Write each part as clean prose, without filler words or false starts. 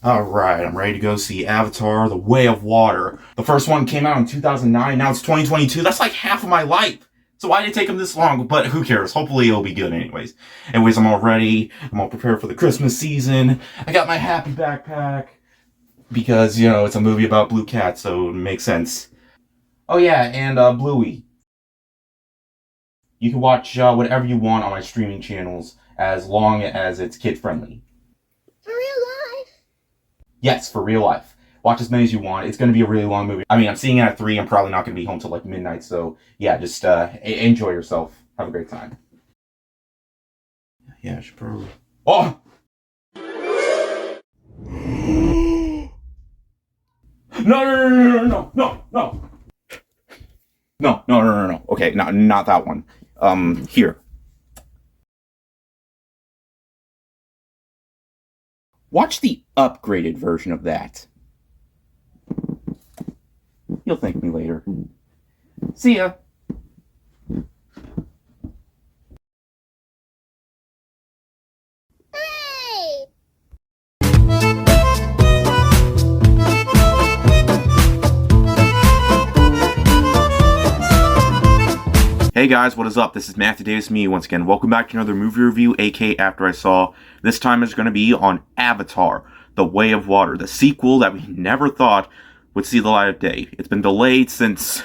Alright, I'm ready to go see Avatar: The Way of Water. The first one came out in 2009, now it's 2022. That's like half of my life. So why did it take them this long? But who cares? Hopefully it'll be good anyways. Anyways, I'm all ready. I'm all prepared for the Christmas season. I got my happy backpack. Because, it's a movie about blue cats, so it makes sense. Oh yeah, and Bluey. You can watch whatever you want on my streaming channels as long as it's kid friendly. For real life? Yes, for real life. Watch as many as you want. It's going to be a really long movie. I mean, I'm seeing it at 3. I'm probably not going to be home till like midnight. So, yeah, just enjoy yourself. Have a great time. Yeah, I should probably... Oh! No, no, no, no, no, no, no. No, no, no, no, no. Okay, not that one. Here. Watch the upgraded version of that. You'll thank me later. See ya. Hey! Hey guys, what is up? This is Matthew Davis, me once again. Welcome back to another movie review, aka After I Saw. This time is going to be on Avatar: The Way of Water, the sequel that we never thought would see the light of day. It's been delayed since,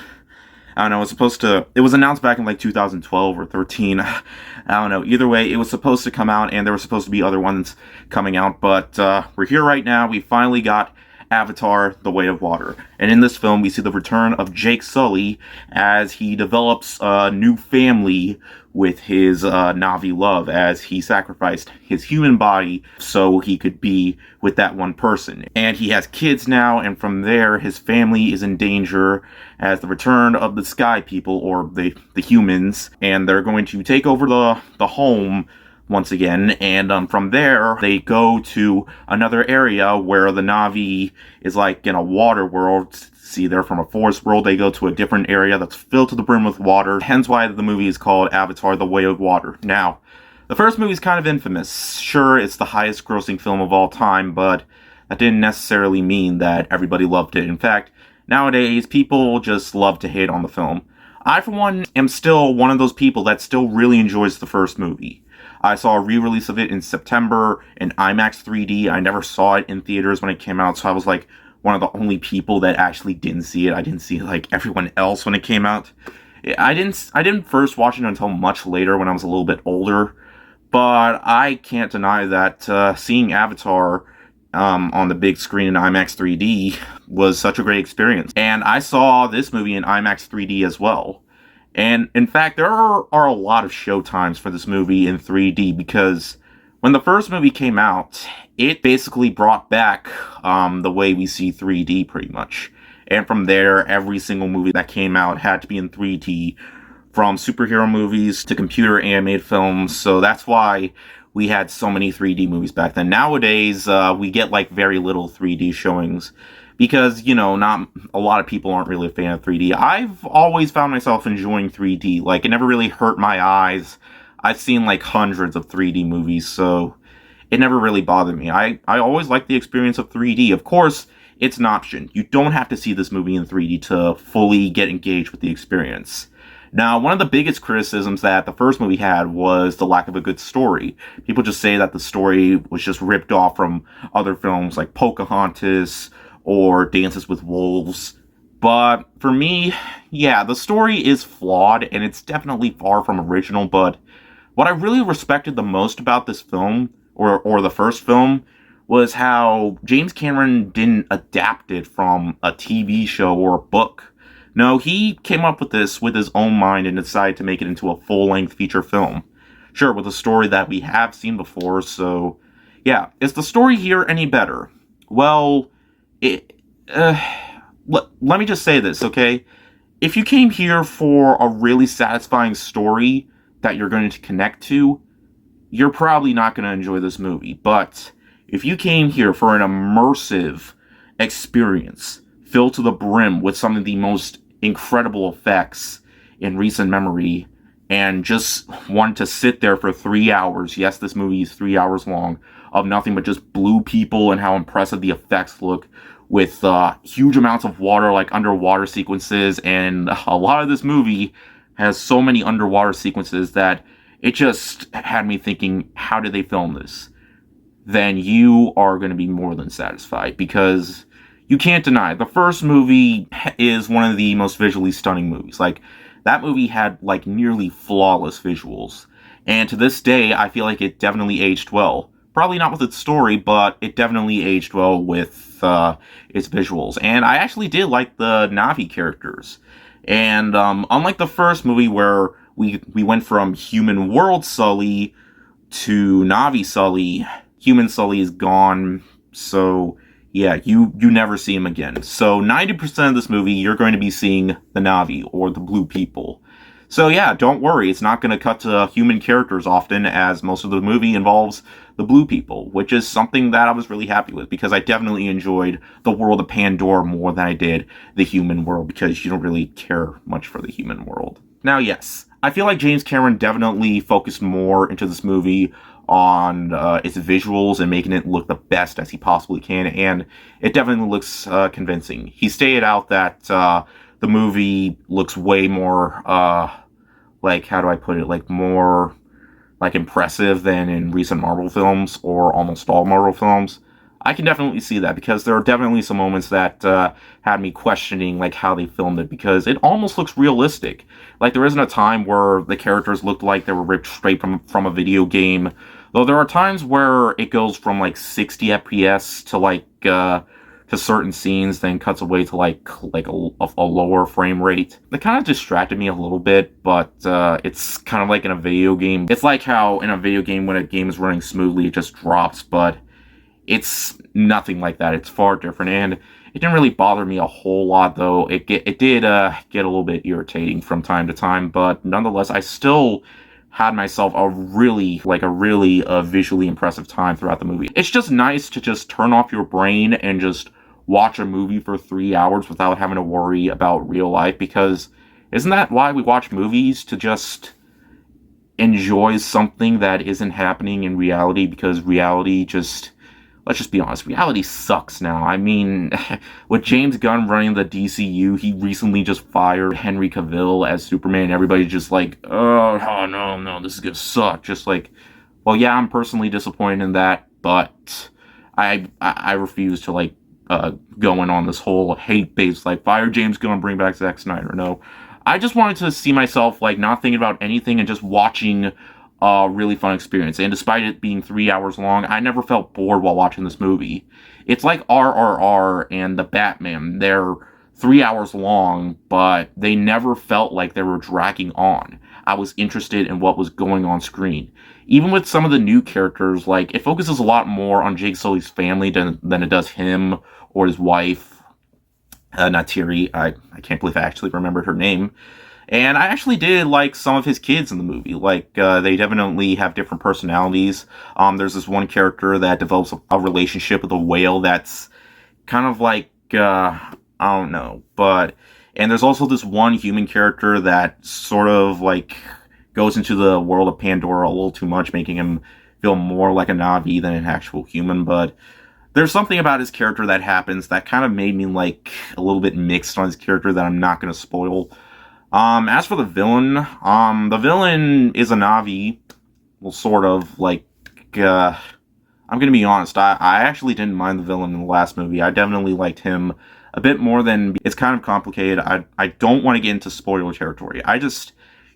I don't know, it was announced back in like 2012 or 13. I don't know. Either way, it was supposed to come out, and there were supposed to be other ones coming out, but we're here right now. We finally got Avatar: The Way of Water. And in this film, we see the return of Jake Sully as he develops a new family with his Na'vi love, as he sacrificed his human body so he could be with that one person. And he has kids now, and from there, his family is in danger as the return of the Sky People, or the humans, and they're going to take over the home once again, and from there, they go to another area where the Na'vi is like in a water world. See, they're from a forest world. They go to a different area that's filled to the brim with water, hence why the movie is called Avatar: The Way of Water. Now, the first movie is kind of infamous. Sure, it's the highest grossing film of all time, but that didn't necessarily mean that everybody loved it. In fact, nowadays, people just love to hate on the film. I, for one, am still one of those people that still really enjoys the first movie. I saw a re-release of it in September in IMAX 3D. I never saw it in theaters when it came out, so I was like one of the only people that actually didn't see it. I didn't see like everyone else when it came out. I didn't first watch it until much later when I was a little bit older, but I can't deny that seeing Avatar on the big screen in IMAX 3D was such a great experience. And I saw this movie in IMAX 3D as well. And in fact, there are a lot of showtimes for this movie in 3D, because when the first movie came out, it basically brought back the way we see 3D pretty much. And from there, every single movie that came out had to be in 3D, from superhero movies to computer animated films. So that's why we had so many 3D movies back then. Nowadays, we get like very little 3D showings, because, not a lot of people aren't really a fan of 3D. I've always found myself enjoying 3D. Like, it never really hurt my eyes. I've seen, like, hundreds of 3D movies, so it never really bothered me. I always liked the experience of 3D. Of course, it's an option. You don't have to see this movie in 3D to fully get engaged with the experience. Now, one of the biggest criticisms that the first movie had was the lack of a good story. People just say that the story was just ripped off from other films like Pocahontas or Dances with Wolves. But for me, yeah, the story is flawed, and it's definitely far from original, but what I really respected the most about this film, or the first film, was how James Cameron didn't adapt it from a TV show or a book. No, he came up with this with his own mind and decided to make it into a full-length feature film. Sure, with a story that we have seen before, so yeah. Is the story here any better? Well, let me just say this, okay? If you came here for a really satisfying story that you're going to connect to, you're probably not going to enjoy this movie. But if you came here for an immersive experience filled to the brim with some of the most incredible effects in recent memory, and just want to sit there for 3 hours, yes, this movie is 3 hours long, of nothing but just blue people and how impressive the effects look with huge amounts of water, like underwater sequences. And a lot of this movie has so many underwater sequences that it just had me thinking, how did they film this? Then you are going to be more than satisfied, because you can't deny the first movie is one of the most visually stunning movies. Like, that movie had like nearly flawless visuals, and to this day I feel like it definitely aged well. Probably not with its story, but it definitely aged well with its visuals. And I actually did like the Na'vi characters. And unlike the first movie where we went from human world Sully to Na'vi Sully, human Sully is gone. So yeah, you never see him again. So 90% of this movie, you're going to be seeing the Na'vi, or the blue people. So yeah, don't worry, it's not going to cut to human characters often, as most of the movie involves the blue people, which is something that I was really happy with, because I definitely enjoyed the world of Pandora more than I did the human world, because you don't really care much for the human world. Now, yes, I feel like James Cameron definitely focused more into this movie on its visuals and making it look the best as he possibly can, and it definitely looks convincing. He stated out that the movie looks way more, like, how do I put it, like, more, like, impressive than in recent Marvel films, or almost all Marvel films. I can definitely see that, because there are definitely some moments that had me questioning, like, how they filmed it, because it almost looks realistic. Like, there isn't a time where the characters looked like they were ripped straight from a video game, though there are times where it goes from, like, 60 FPS to, like, to certain scenes, then cuts away to, like a lower frame rate. It kind of distracted me a little bit, but it's kind of like in a video game. It's like how in a video game, when a game is running smoothly, it just drops, but it's nothing like that. It's far different, and it didn't really bother me a whole lot, though. It did get a little bit irritating from time to time, but nonetheless, I still had myself a really visually impressive time throughout the movie. It's just nice to just turn off your brain and just watch a movie for 3 hours without having to worry about real life, because isn't that why we watch movies? To just enjoy something that isn't happening in reality, because reality just, let's just be honest, reality sucks now. I mean, with James Gunn running the DCU, he recently just fired Henry Cavill as Superman. Everybody's just like, oh no, this is gonna suck. Just like, well, yeah, I'm personally disappointed in that, but I refuse to, like, going on this whole hate-based, like, fire James Gunn, bring back Zack Snyder. No, I just wanted to see myself, like, not thinking about anything and just watching a really fun experience. And despite it being 3 hours long, I never felt bored while watching this movie. It's like RRR and The Batman. They're 3 hours long, but they never felt like they were dragging on. I was interested in what was going on screen. Even with some of the new characters, like, it focuses a lot more on Jake Sully's family than it does him or his wife, Natiri. I can't believe I actually remembered her name. And I actually did like some of his kids in the movie. Like, they definitely have different personalities. There's this one character that develops a relationship with a whale that's kind of like, I don't know. And there's also this one human character that sort of, like, goes into the world of Pandora a little too much, making him feel more like a Na'vi than an actual human. But there's something about his character that happens that kind of made me, like, a little bit mixed on his character that I'm not going to spoil. As for the villain is a Na'vi. Well, sort of, like, I'm gonna be honest, I actually didn't mind the villain in the last movie. I definitely liked him a bit more than, it's kind of complicated. I don't want to get into spoiler territory.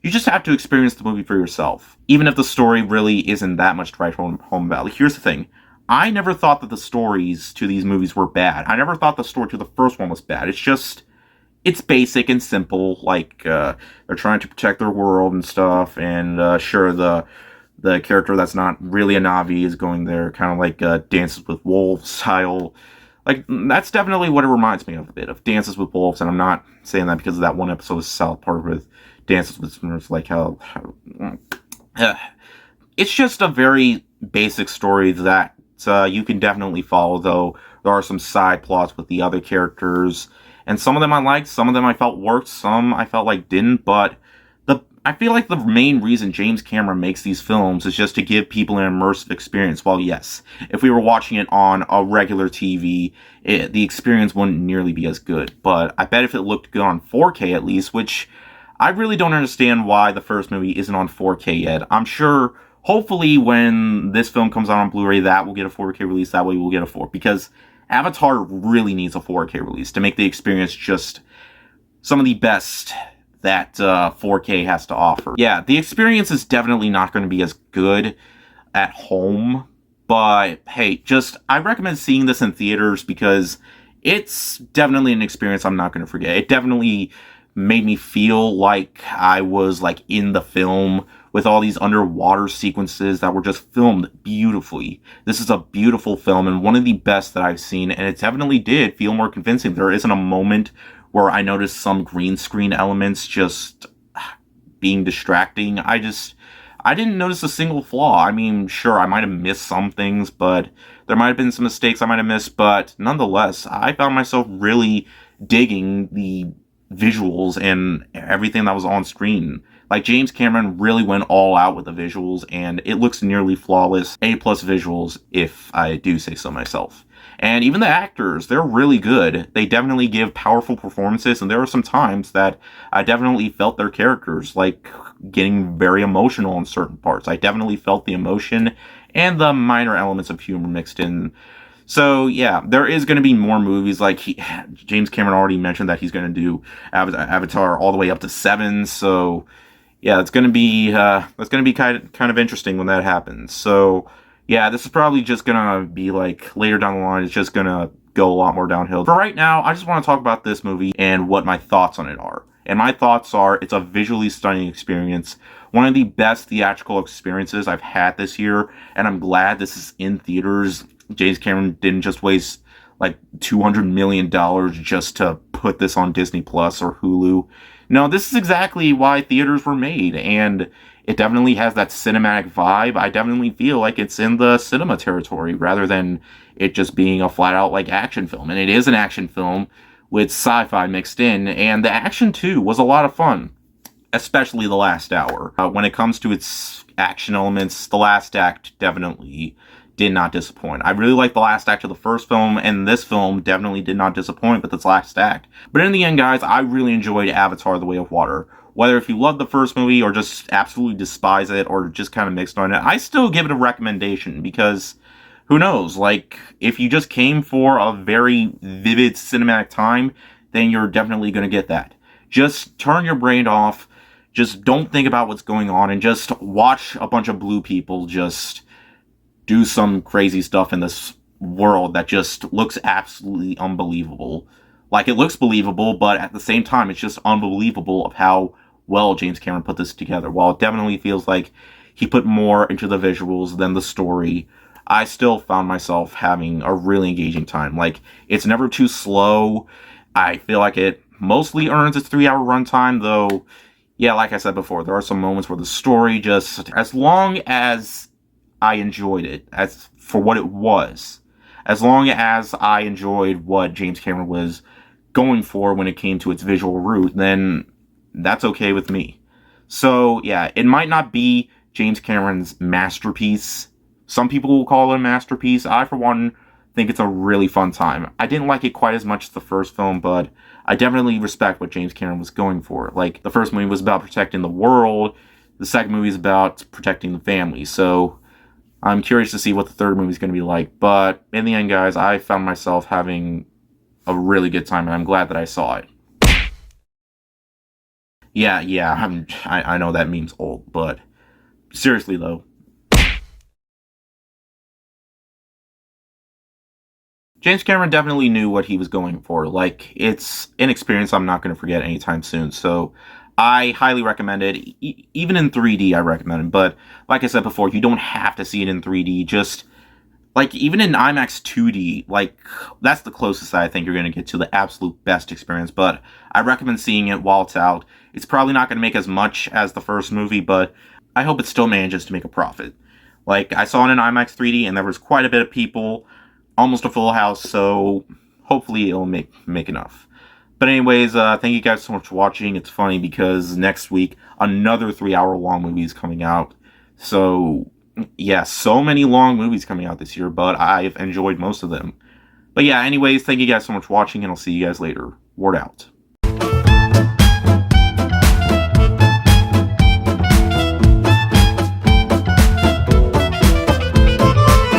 You just have to experience the movie for yourself. Even if the story really isn't that much to write home about. Like, here's the thing. I never thought that the stories to these movies were bad. I never thought the story to the first one was bad. It's basic and simple, like, they're trying to protect their world and stuff, and, sure, the character that's not really a Na'vi is going there, kind of like, Dances with Wolves style. Like, that's definitely what it reminds me of a bit, of Dances with Wolves, and I'm not saying that because of that one episode of South Park with Dances with Wolves, like, how it's just a very basic story that, you can definitely follow, though there are some side plots with the other characters. And some of them I liked, some of them I felt worked, some I felt like didn't, but I feel like the main reason James Cameron makes these films is just to give people an immersive experience. While yes, if we were watching it on a regular TV, the experience wouldn't nearly be as good. But I bet if it looked good on 4K at least, which I really don't understand why the first movie isn't on 4K yet. I'm sure, hopefully, when this film comes out on Blu-ray, that will get a 4K release. That way we'll get a 4. Because Avatar really needs a 4K release to make the experience just some of the best that 4K has to offer. Yeah, the experience is definitely not going to be as good at home, but hey, I recommend seeing this in theaters because it's definitely an experience I'm not going to forget. It definitely made me feel like I was like in the film with all these underwater sequences that were just filmed beautifully. This is a beautiful film and one of the best that I've seen, and it definitely did feel more convincing. There isn't a moment where I noticed some green screen elements just being distracting. I didn't notice a single flaw. I mean, sure, I might have missed some things, but there might have been some mistakes I might have missed, but nonetheless, I found myself really digging the visuals and everything that was on screen. Like, James Cameron really went all out with the visuals, and it looks nearly flawless. A+ visuals, if I do say so myself. And even the actors, they're really good. They definitely give powerful performances, and there are some times that I definitely felt their characters, like, getting very emotional in certain parts. I definitely felt the emotion and the minor elements of humor mixed in. So, yeah, there is going to be more movies. Like, James Cameron already mentioned that he's going to do Avatar all the way up to 7, so yeah, it's going to be kind of interesting when that happens. So, yeah, this is probably just gonna be like later down the line, it's just gonna go a lot more downhill. For right now, I just want to talk about this movie and what my thoughts on it are. And my thoughts are, it's a visually stunning experience. One of the best theatrical experiences I've had this year, and I'm glad this is in theaters. James Cameron didn't just waste like $200 million just to put this on Disney Plus or Hulu. No, this is exactly why theaters were made, and it definitely has that cinematic vibe. I definitely feel like it's in the cinema territory rather than it just being a flat out like action film. And it is an action film with sci-fi mixed in, and the action too was a lot of fun, especially the last hour. When it comes to its action elements, the last act definitely did not disappoint. I really liked the last act of the first film, and this film definitely did not disappoint with its last act. But in the end, guys, I really enjoyed Avatar: The Way of Water. Whether if you love the first movie or just absolutely despise it or just kind of mixed on it, I still give it a recommendation because who knows? Like, if you just came for a very vivid cinematic time, then you're definitely going to get that. Just turn your brain off. Just don't think about what's going on and just watch a bunch of blue people just do some crazy stuff in this world that just looks absolutely unbelievable. Like, it looks believable, but at the same time, it's just unbelievable of how well James Cameron put this together. While it definitely feels like he put more into the visuals than the story, I still found myself having a really engaging time. Like, it's never too slow. I feel like it mostly earns its 3-hour runtime, though, yeah, like I said before, there are some moments where the story just, as long as I enjoyed it, as for what it was, as long as I enjoyed what James Cameron was going for when it came to its visual route, then that's okay with me. So, yeah, it might not be James Cameron's masterpiece. Some people will call it a masterpiece. I, for one, think it's a really fun time. I didn't like it quite as much as the first film, but I definitely respect what James Cameron was going for. Like, the first movie was about protecting the world. The second movie is about protecting the family. So, I'm curious to see what the third movie is going to be like. But in the end, guys, I found myself having a really good time, and I'm glad that I saw it. Yeah, I know that meme's old, but seriously, though. James Cameron definitely knew what he was going for. Like, it's an experience I'm not going to forget anytime soon. So, I highly recommend it. Even in 3D, I recommend it. But, like I said before, you don't have to see it in 3D. Just, like, even in IMAX 2D, like, that's the closest I think you're going to get to the absolute best experience. But I recommend seeing it while it's out. It's probably not going to make as much as the first movie, but I hope it still manages to make a profit. Like, I saw it in IMAX 3D, and there was quite a bit of people, almost a full house, so hopefully it'll make enough. But anyways, thank you guys so much for watching. It's funny because next week, another 3-hour long movie is coming out. So, yeah, so many long movies coming out this year, but I've enjoyed most of them. But yeah, anyways, thank you guys so much for watching, and I'll see you guys later. Word out.